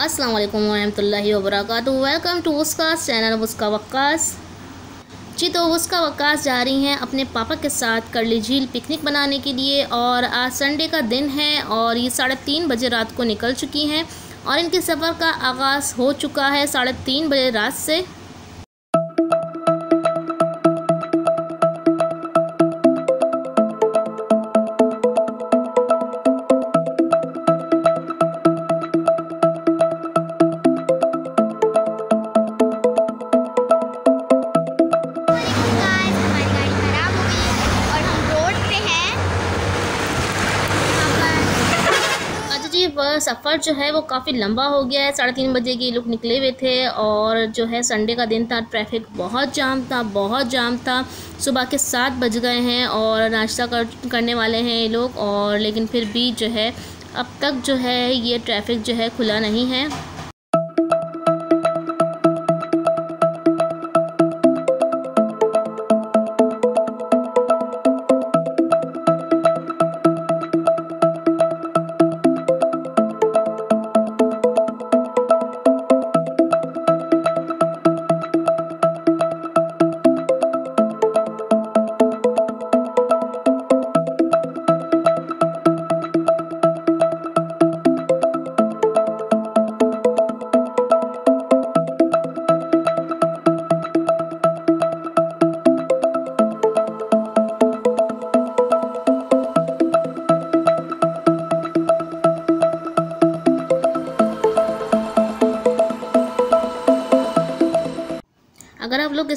अस्सलाम वालेकुम वरहमतुल्लाहि वबरकातुहू। Welcome to Waqas channel Waqas. जी तो वक़ास जा रही हैं अपने पापा के साथ करली झील पिकनिक बनाने के लिए और आज संडे का दिन है और ये 3:30 बजे रात को निकल चुकी हैं और इनके सफ़र का आगाज़ हो चुका है 3:30 बजे रात से। सफ़र जो है वो काफ़ी लंबा हो गया है। 3:30 बजे के लोग निकले हुए थे और जो है संडे का दिन था, ट्रैफिक बहुत जाम था। सुबह के 7 बज गए हैं और नाश्ता करने वाले हैं ये लोग और लेकिन फिर भी जो है अब तक जो है ये ट्रैफिक जो है खुला नहीं है।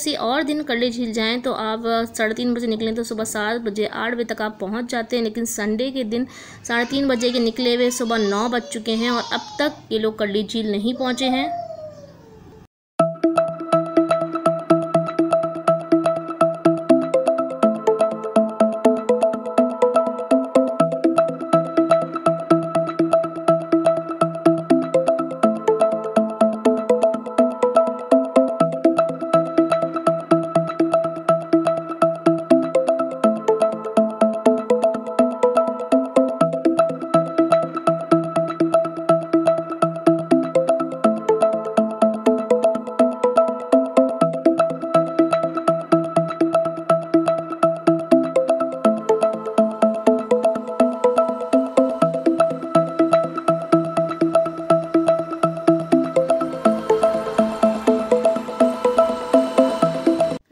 किसी और दिन करली झील जाएं तो आप 3:30 बजे निकलें तो सुबह 7 बजे 8 बजे तक आप पहुंच जाते हैं, लेकिन संडे के दिन 3:30 बजे के निकले हुए सुबह 9 बज चुके हैं और अब तक ये लोग करली झील नहीं पहुंचे हैं।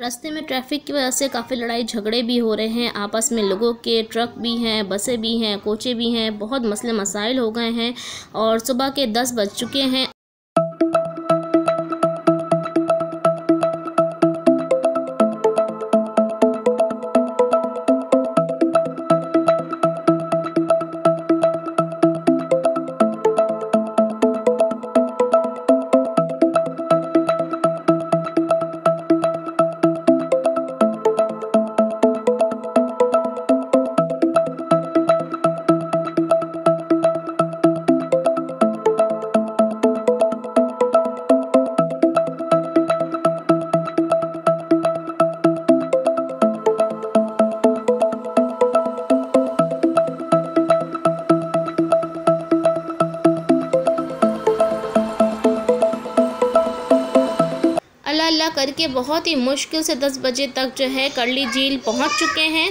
रास्ते में ट्रैफिक की वजह से काफ़ी लड़ाई झगड़े भी हो रहे हैं आपस में, लोगों के ट्रक भी हैं, बसें भी हैं, कोचे भी हैं, बहुत मसले मसाइल हो गए हैं और सुबह के 10 बज चुके हैं। अल्लाह करके बहुत ही मुश्किल से 10 बजे तक जो है करली झील पहुंच चुके हैं।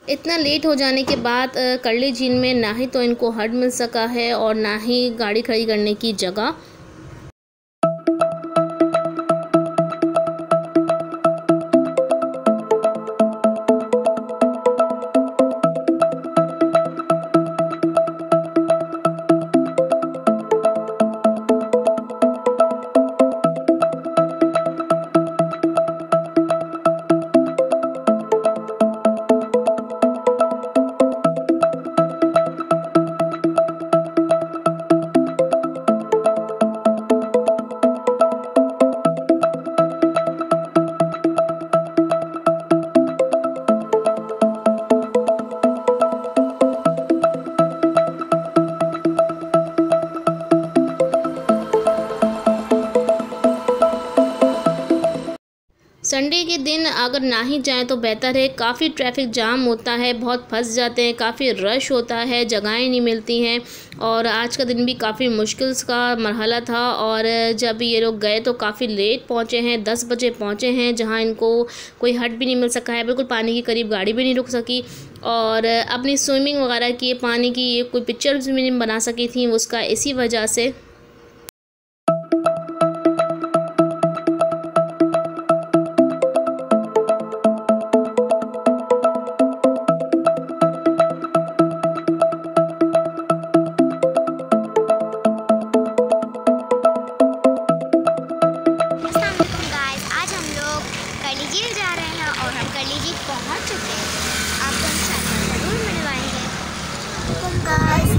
इतना लेट हो जाने के बाद करली झील में ना ही तो इनको हट मिल सका है और ना ही गाड़ी खड़ी करने की जगह। संडे के दिन अगर ना ही जाएं तो बेहतर है, काफ़ी ट्रैफिक जाम होता है, बहुत फंस जाते हैं, काफ़ी रश होता है, जगहें नहीं मिलती हैं और आज का दिन भी काफ़ी मुश्किल का मरहला था। और जब ये लोग गए तो काफ़ी लेट पहुँचे हैं, 10 बजे पहुँचे हैं, जहाँ इनको कोई हट भी नहीं मिल सका है, बिल्कुल पानी के करीब गाड़ी भी नहीं रुक सकी और अपनी स्विमिंग वगैरह की पानी की कोई पिक्चर्स भी नहीं बना सकी थी उसका इसी वजह से।